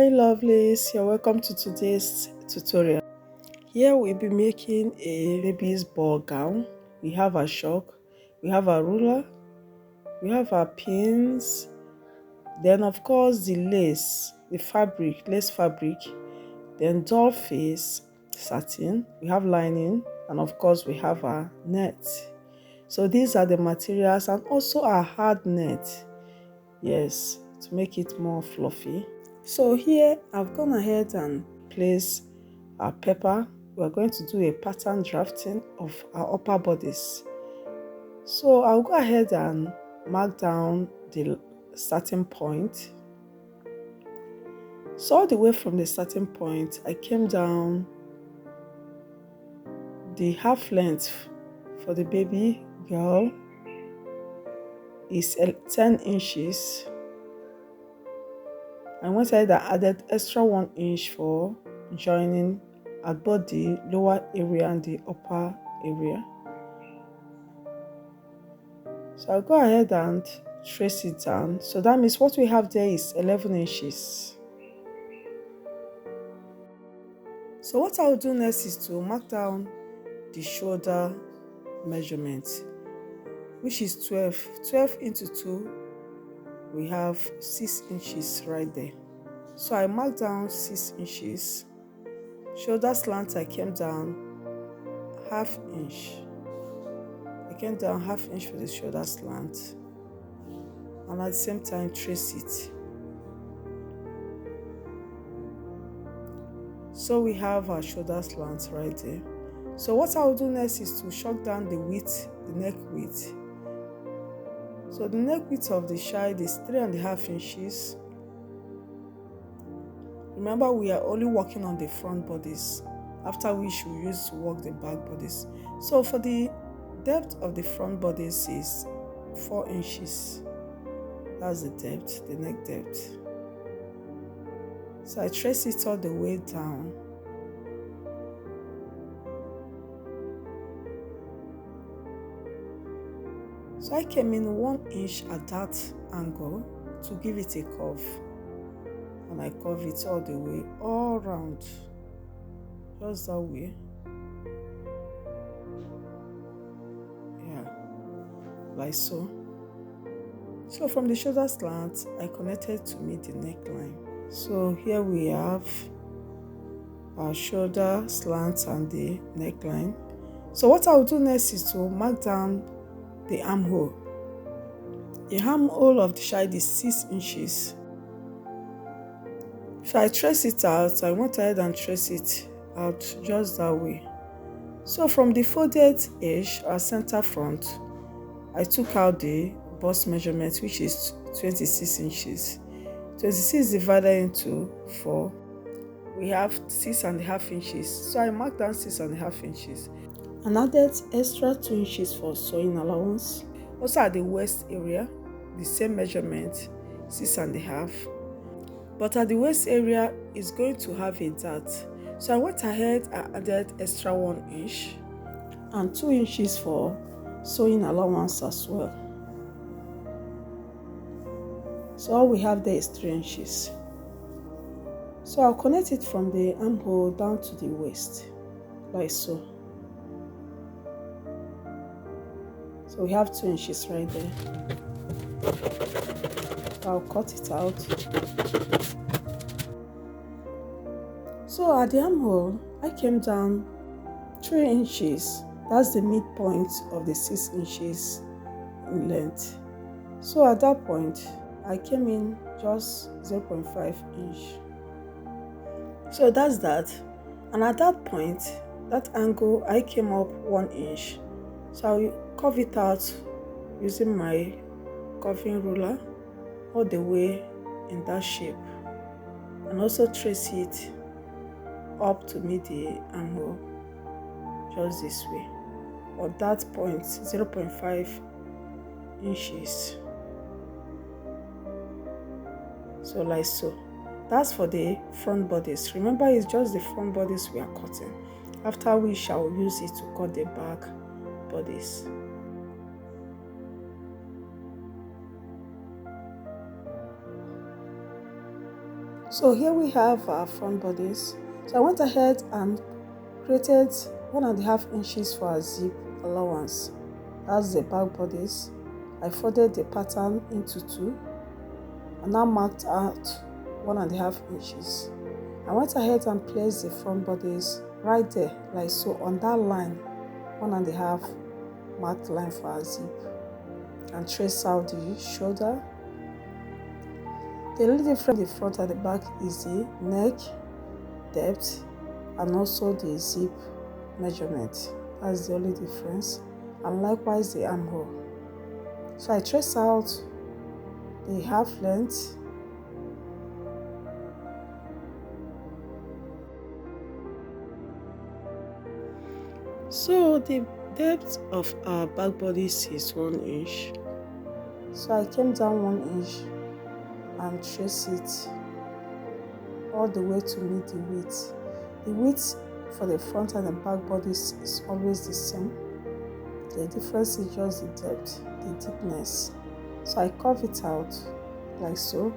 Hi lovelies, you're welcome to today's tutorial. Here we'll be making a baby's ball gown. We have a chalk, we have a ruler, we have our pins, then of course the lace, lace fabric, then doll face, satin, we have lining, and of course we have our net. So these are the materials, and also a hard net, yes, to make it more fluffy. So here I've gone ahead and placed our pepper. We're going to do a pattern drafting of our upper bodice. So I'll go ahead and mark down the starting point. So all the way from the starting point, I came down the half length for the baby girl is 10 inches. I went ahead and added extra 1 inch for joining at both the lower area and the upper area. So I'll go ahead and trace it down. So that means what we have there is 11 inches. So what I'll do next is to mark down the shoulder measurement, which is 12. 12 into 2, we have 6 inches right there. So I marked down 6 inches. Shoulder slant, I came down half inch. I came down half inch for the shoulder slant, and at the same time trace it. So we have our shoulder slant right there. So what I will do next is to chalk down the width, the neck width. So the neck width of the child is 3.5 inches. Remember, we are only working on the front bodice, after which we use to work the back bodice. So for the depth of the front bodice is 4 inches. That's the depth, the neck depth. So I trace it all the way down. So I came in 1 inch at that angle to give it a curve. And I curve it all the way, all round, just that way. Yeah, like so. So from the shoulder slant, I connected to meet the neckline. So here we have our shoulder slant and the neckline. So what I will do next is to mark down the armhole. The armhole of the child is 6 inches. So I trace it out. I went ahead and trace it out just that way. So from the folded edge, our center front, I took out the bust measurement, which is 26 inches. 26 divided into 4, we have 6.5 inches. So I marked down 6.5 inches and added extra 2 inches for sewing allowance. Also at the waist area, the same measurement, 6.5. But at the waist area is going to have a dart. So I went ahead and added extra 1 inch and 2 inches for sewing allowance as well. So all we have there is 3 inches. So I'll connect it from the armhole down to the waist, like so. So we have 2 inches right there. I'll cut it out. So at the armhole, I came down 3 inches. That's the midpoint of the 6 inches in length. So at that point, I came in just 0.5 inch. So that's that. And at that point, that angle, I came up 1 inch. So I will curve it out using my curving ruler all the way in that shape, and also trace it up to meet the armhole just this way. At that point, 0.5 inches. So like so. That's for the front bodice. Remember, it's just the front bodice we are cutting, after we shall use it to cut the back bodice. So here we have our front bodice. So I went ahead and created 1.5 inches for our zip allowance. That's the back bodice. I folded the pattern into 2 and now marked out 1.5 inches. I went ahead and placed the front bodice right there, like so, on that line, 1.5 marked line for our zip, and trace out the shoulder. The only difference in the front and the back is the neck depth and also the zip measurement. That's the only difference, and likewise the armhole. So I trace out the half length, so the depth of our back bodice is 1 inch. So I came down 1 inch and trace it all the way to meet the width. The width for the front and the back bodice is always the same. The difference is just the depth, the deepness. So I curve it out like so.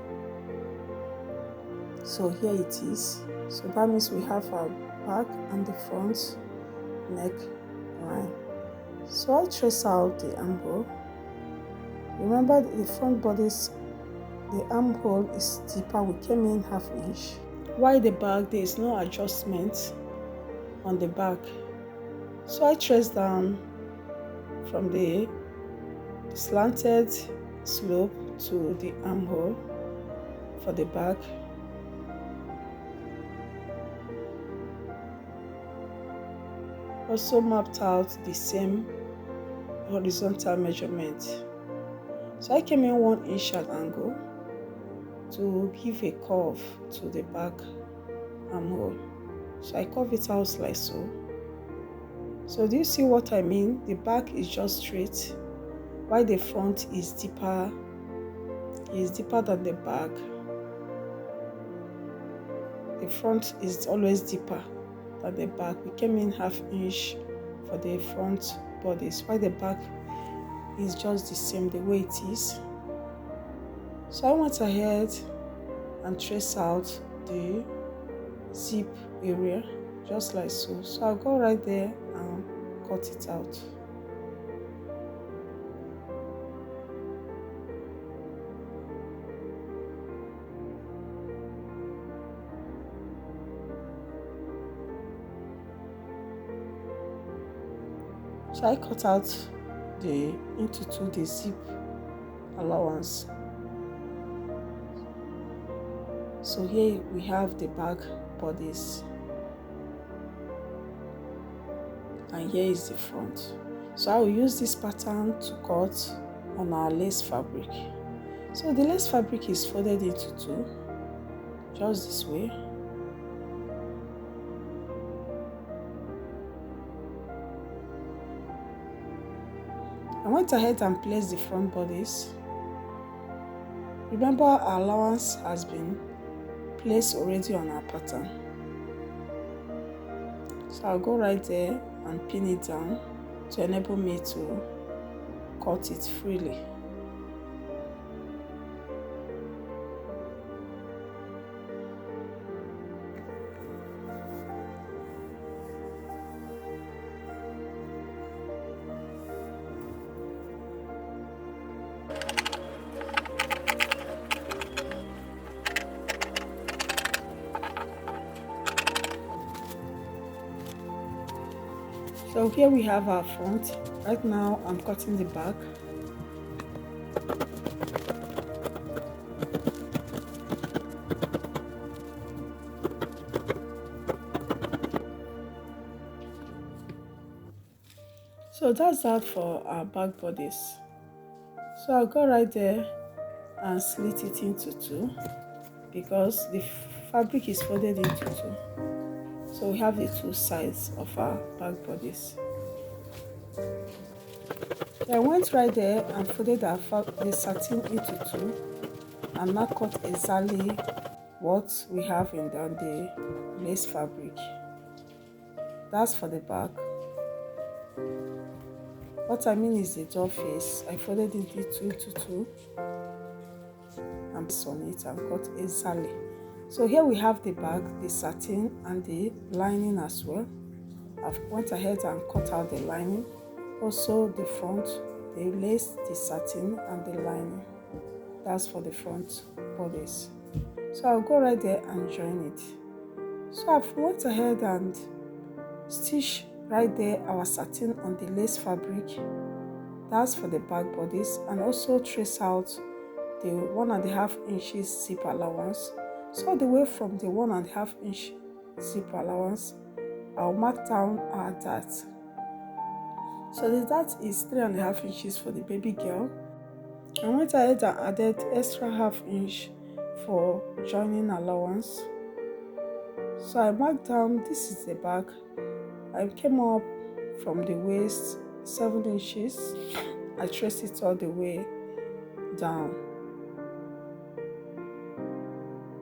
So here it is. So that means we have our back and the front neck line. So I trace out the armhole. Remember, the front bodice, the armhole is deeper. We came in 1/2 inch. While the back, there is no adjustment on the back. So I trace down from the slanted slope to the armhole for the back. Also mapped out the same horizontal measurement. So I came in 1 inch at angle to give a curve to the back armhole. So I curve it out like so. So do you see what I mean? The back is just straight, while the front is deeper than the back. The front is always deeper than the back. We came in 1/2 inch for the front bodice, while the back is just the same, the way it is. So I went ahead and trace out the zip area just like so. So I'll go right there and cut it out. So I cut out into 2 the zip allowance. So here we have the back bodice, and here is the front. So I will use this pattern to cut on our lace fabric. So the lace fabric is folded into 2, just this way. I went ahead and placed the front bodice. Remember, our allowance has been placed already on our pattern. So I'll go right there and pin it down to enable me to cut it freely. So here we have our front. Right now I'm cutting the back. So that's that for our back bodice. So I'll go right there and slit it into 2 because the fabric is folded into 2. So we have the 2 sides of our back bodice. So I went right there and folded the satin into 2 and now cut exactly what we have in the lace fabric. That's for the back. What I mean is the door face. I folded it into 2 and placed on it and cut exactly. So here we have the back, the satin and the lining as well. I've went ahead and cut out the lining. Also the front, the lace, the satin and the lining. That's for the front bodice. So I'll go right there and join it. So I've went ahead and stitch right there our satin on the lace fabric. That's for the back bodice, and also trace out the 1.5 inches zip allowance. So all the way from the 1.5 inch zip allowance, I'll mark down our dart. So the dart is 3.5 inches for the baby girl. I went ahead and added extra 1/2 inch for joining allowance. So I marked down, this is the back. I came up from the waist 7 inches. I traced it all the way down.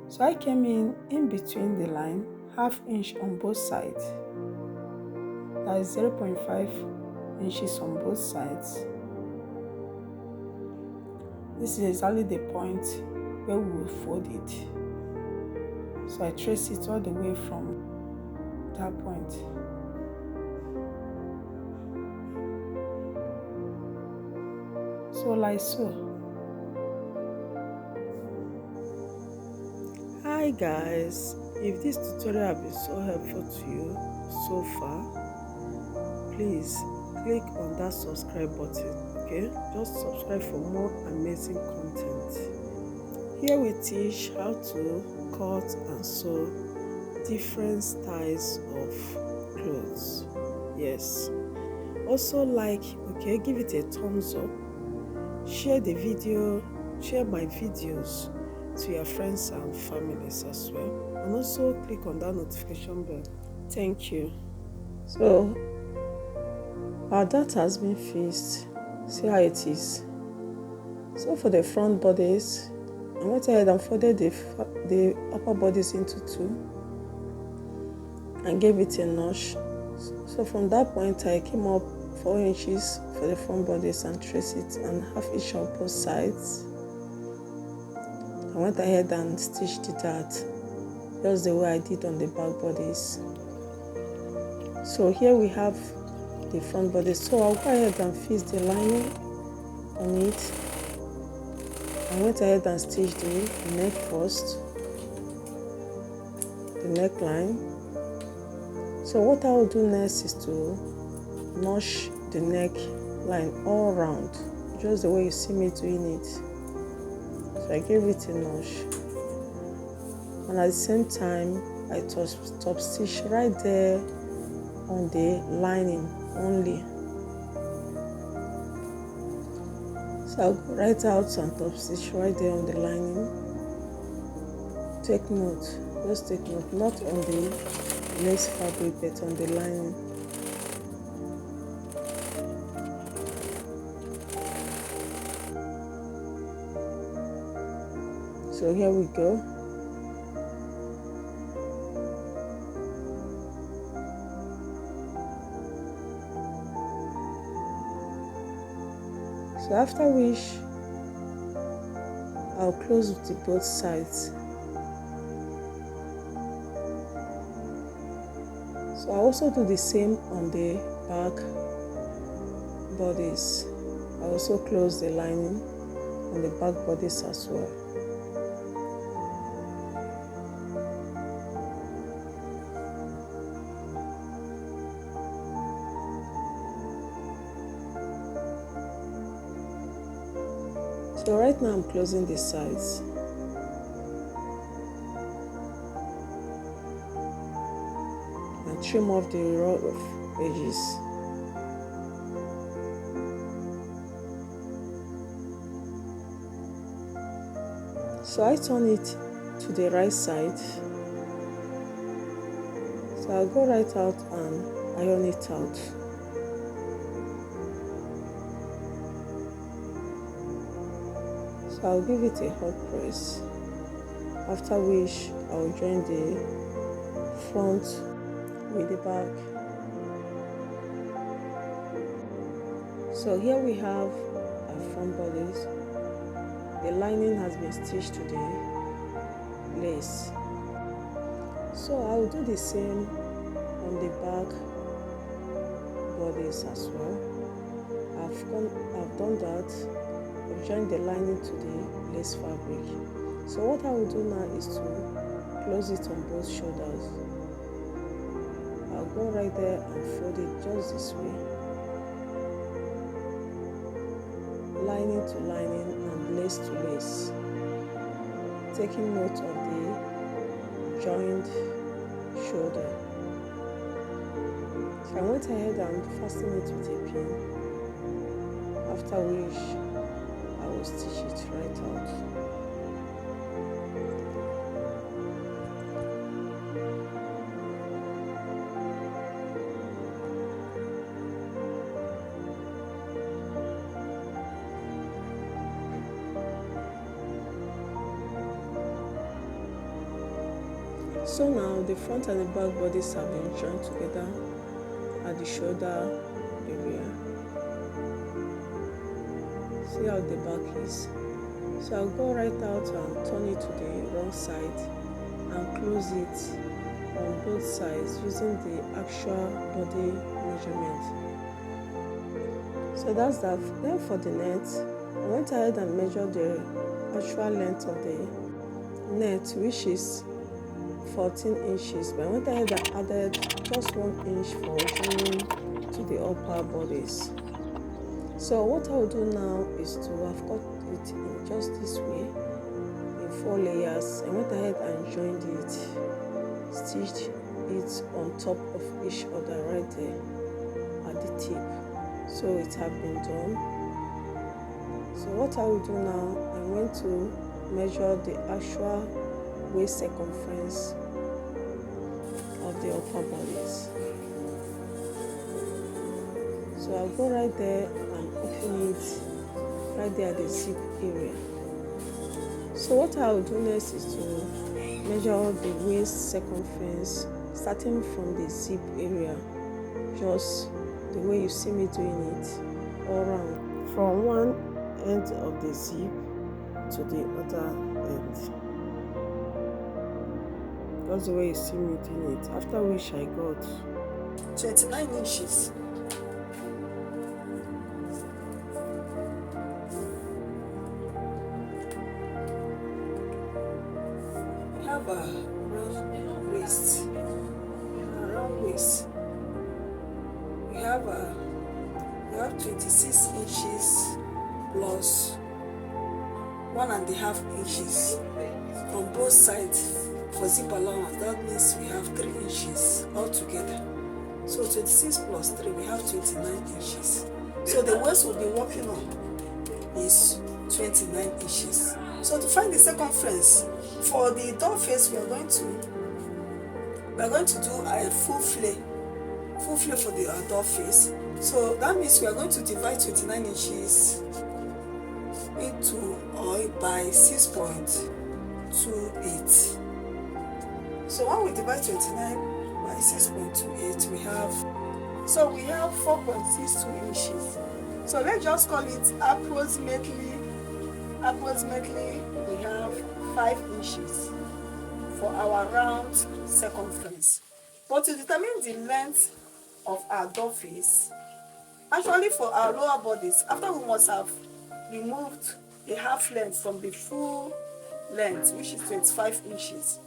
So I came in between the line, 1/2 inch on both sides. That is 0.5 inches on both sides. This is exactly the point where we will fold it. So I trace it all the way from that point. So like so. Hi guys, if this tutorial has been so helpful to you so far, please click on that subscribe button. Okay, just subscribe for more amazing content. Here we teach how to cut and sew different styles of clothes. Yes, also like, okay, give it a thumbs up, share the video, share my videos to your friends and families as well, and also click on that notification bell. Thank you. So our dart has been fixed. See how it is. So for the front bodice, I went ahead and folded the upper bodice into 2 and gave it a notch. So from that point I came up 4 inches for the front bodice and traced it and 1/2 inch on both sides. I went ahead and stitched the dart just the way I did on the back bodice. So here we have the front bodice. So I'll go ahead and fix the lining on it. I went ahead and stitched the neck first, the neckline. So what I will do next is to notch the neckline all round, just the way you see me doing it. So I gave it a notch, and at the same time I top stitch right there on the lining only. So I'll go right out and top stitch right there on the lining. Take note, just take note, not on the lace fabric but on the lining. So here we go. So after which I'll close the both sides. So I also do the same on the back bodice. I also close the lining on the back bodice as well. So right now I'm closing the sides. And trim off the rough edges. So I turn it to the right side. So I'll go right out and iron it out. So I'll give it a hot press, after which I'll join the front with the back. So here we have our front bodice. The lining has been stitched to the lace. So I will do the same on the back bodice as well. I've done that. I've joined the lining to the lace fabric. So what I will do now is to close it on both shoulders. I'll go right there and fold it just this way, lining to lining and lace to lace, taking note of the joined shoulder. So I went ahead and fastened it with a pin, after which I will stitch it right out. So now the front and the back bodies have been joined together at the shoulder area. See how the back is. So I'll go right out and turn it to the wrong side and close it on both sides using the actual body measurement. So that's that. Then for the net, I went ahead and measured the actual length of the net, which is 14 inches, but I went ahead and added just 1 inch for joining to the upper bodice. So what I will do now is to have cut it in just this way in 4 layers. I went ahead and joined it, stitched it on top of each other right there at the tip. So it has been done. So what I will do now, I'm going to measure the actual waist circumference of the upper bodice. So I'll go right there and open it right there at the zip area. So what I'll do next is to measure the waist circumference starting from the zip area, just the way you see me doing it, all around, from one end of the zip to the other end. That's the way you see me doing it. After which I got 29 inches. We have a round waist. We have 26 inches plus 1.5 inches on both sides. For zip allowance, that means we have 3 inches altogether. So 26 plus 3, we have 29 inches. So the waist we'll be working on is 29 inches. So to find the circumference for the doll face, we are going to do a full flare for the doll face. So that means we are going to divide 29 inches into by 6.28. So when we divide 29 by 6.28, we have 4.62 inches. So let's just call it approximately we have 5 inches for our round circumference. But to determine the length of our doll face, actually for our lower bodies, after we must have removed the half length from the full length, which is 25 inches.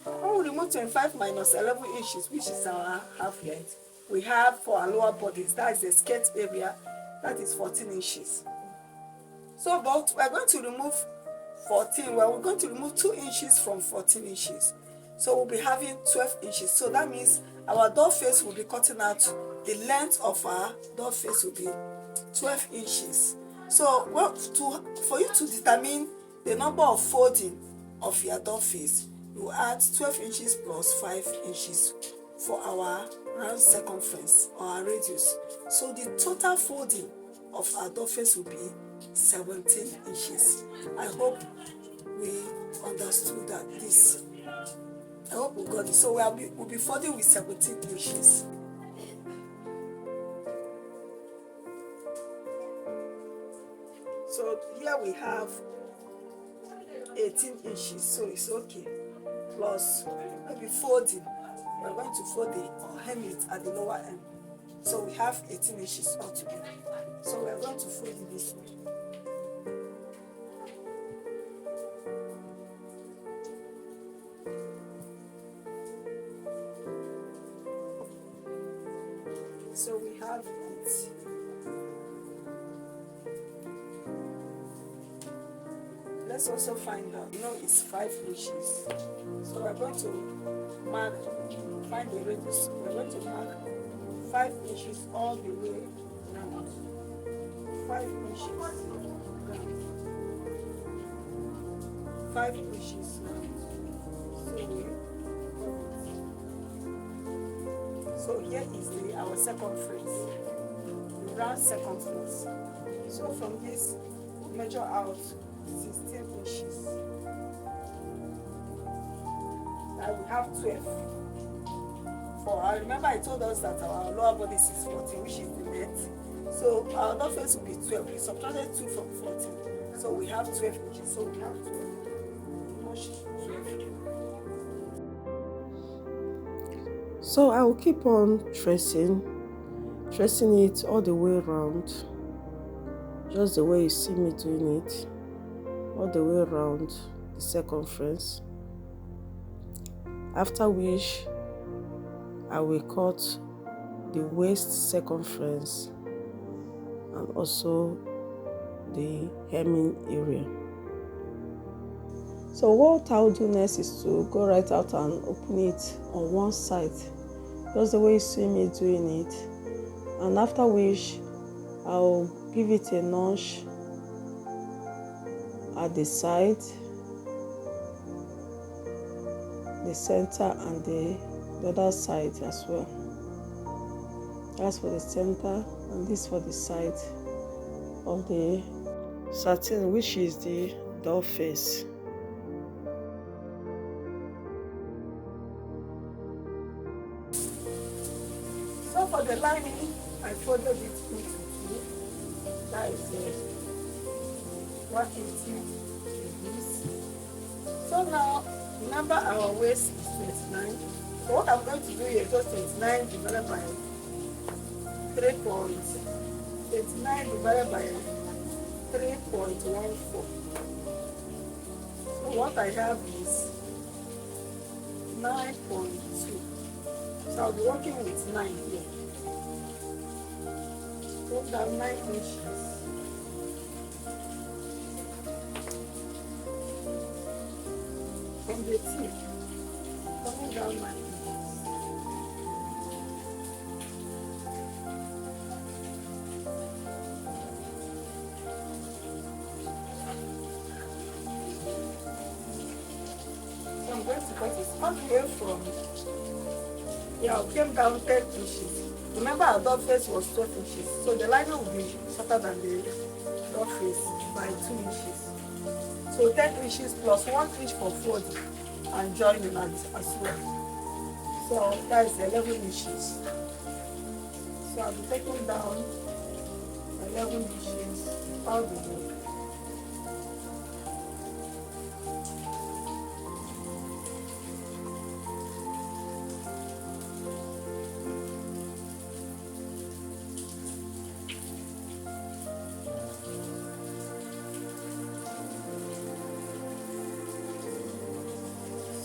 When we remove 25 minus 11 inches, which is our half length, we have for our lower bodies, that is the skirt area, that is 14 inches. So, but we're going to remove 14, well, we're going to remove 2 inches from 14 inches. So we'll be having 12 inches. So that means our doll face will be cutting out, the length of our doll face will be 12 inches. So for you to determine the number of folding of your doll face, you add 12 inches plus 5 inches for our round circumference or our radius. So the total folding of our doll face will be 17 inches. I hope we understood that this. I hope we got it. So we'll be folding with 17 inches. So here we have 18 inches, so it's okay. Plus maybe folding, we're going to fold it or hem it at the lower end. So we have 18 inches altogether. So we're going to fold it this way. So we have it. Let's also find out, it's 5 inches. So we're going to mark, find the radius. We're going to mark 5 inches all the way around. 5 inches round. 5 inches round. So here is our circumference, the round circumference. So from this, measure out 16 inches. Now we have 12. I remember I told us that our lower bodice is 14, which is the length. So our upper face will be 12. We subtracted 2 from 14. So we have 12 inches. So we have 12. So I will keep on tracing it all the way around, just the way you see me doing it, all the way around the circumference. After which I will cut the waist circumference and also the hemming area. So what I'll do next is to go right out and open it on one side, just the way you see me doing it, and after which I'll give it a notch at the side, the center, and the other side as well. That's for the center, and this for the side of the satin, which is the doll face. So for the lining, I folded it into two. That is 180 degrees. So now, remember our waist is 29. So what I'm going to do here is just 29 divided by 3 points. 29 divided by 3.14. So what I have is 9.2. So I'll be working with 9 here. Hold down 9 inches. From the tip, coming down 9 inches. So I'm going to cut it all the way from, I came down 10 inches. Remember our doll face was 12 inches, so the lining will be shorter than the doll face by 2 inches. So 10 inches plus 1 inch for folding and joining as well. So that is 11 inches. So I'll be taking down 11 inches all the way.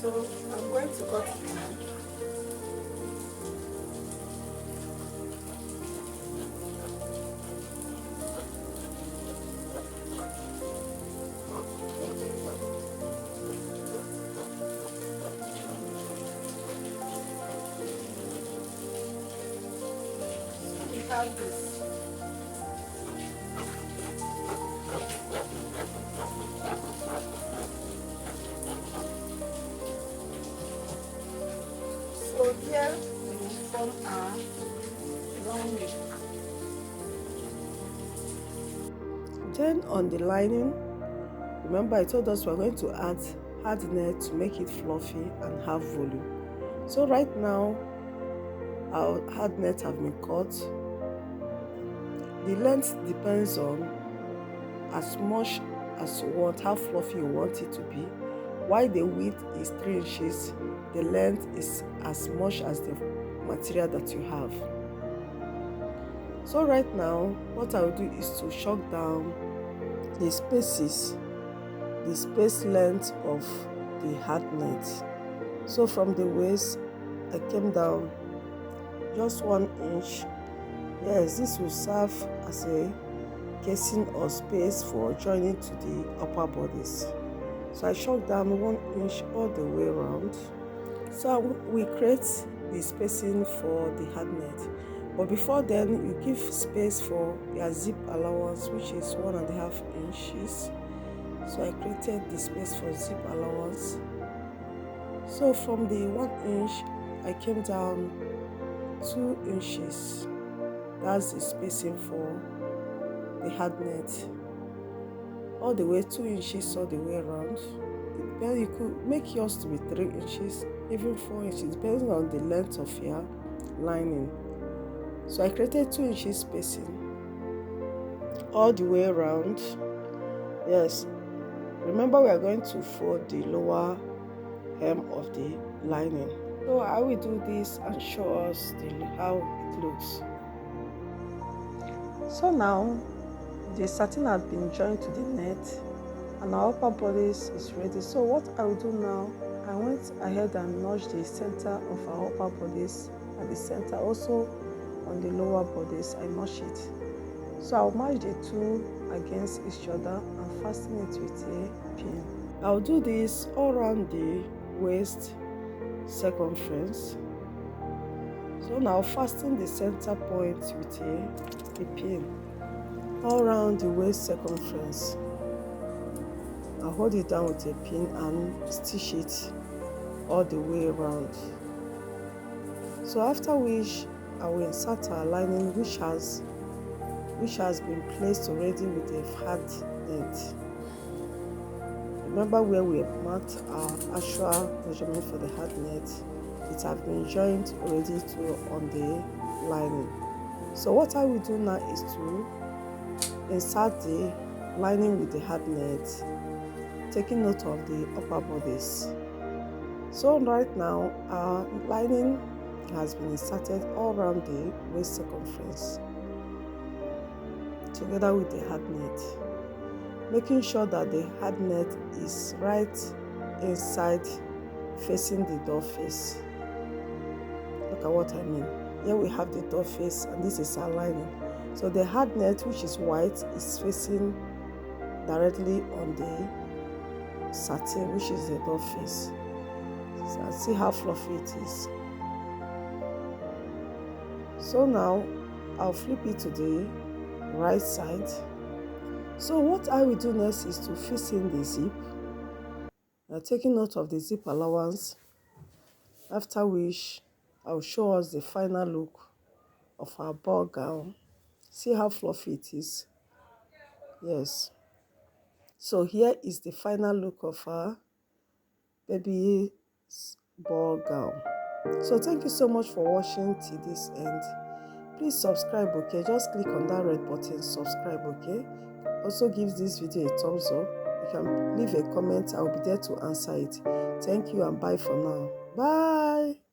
So I'm going to cut it now. So we have this. So here we form our round neck. Then on the lining, remember I told us we're going to add hard net to make it fluffy and have volume. So right now our hard net have been cut. The length depends on as much as you want, how fluffy you want it to be, while the width is 3 inches the length is as much as the material that you have. So right now, what I will do is to chalk down the spaces, the space length of the hard net. So from the waist, I came down just 1 inch. Yes, this will serve as a casing or space for joining to the upper bodice. So I chalk down 1 inch all the way around. So we create the spacing for the hard net. But before then, you give space for your zip allowance, which is 1.5 inches. So I created the space for zip allowance. So from the 1 inch, I came down 2 inches. That's the spacing for the hard net. All the way 2 inches all the way around. Well, you could make yours to be 3 inches, even 4 inches, depending on the length of your lining. So I created 2 inches spacing all the way around. Yes, remember we are going to fold the lower hem of the lining. So I will do this and show us how it looks. So now the satin has been joined to the net and our upper bodice is ready. So what I will do now, I went ahead and notched the center of our upper bodice at the center. Also on the lower bodice, I notched it. So I'll match the two against each other and fasten it with a pin. I'll do this all around the waist circumference. So now fasten the center point with a pin all around the waist circumference. I'll hold it down with a pin and stitch it all the way around. So after which I will insert our lining which has been placed already with a hard net. Remember where we marked our actual measurement for the hard net, it has been joined already on the lining. So what I will do now is to insert the lining with the hard net, taking note of the upper bodice. So right now our lining has been inserted all around the waist circumference together with the hard net, making sure that the hard net is right inside facing the door face. Look at what I mean. Here we have the door face and this is our lining. So the hard net, which is white, is facing directly on the satin, which is the door face. So see how fluffy it is. So now I'll flip it to the right side. So what I will do next is to fix in the zip. Now taking note of the zip allowance, after which I'll show us the final look of our ball gown. See how fluffy it is. Yes. So here is the final look of our baby's ball gown. So thank you so much for watching till this end. Please subscribe, okay? Just click on that red button, subscribe, okay? Also give this video a thumbs up. You can leave a comment. I'll be there to answer it. Thank you and bye for now. Bye.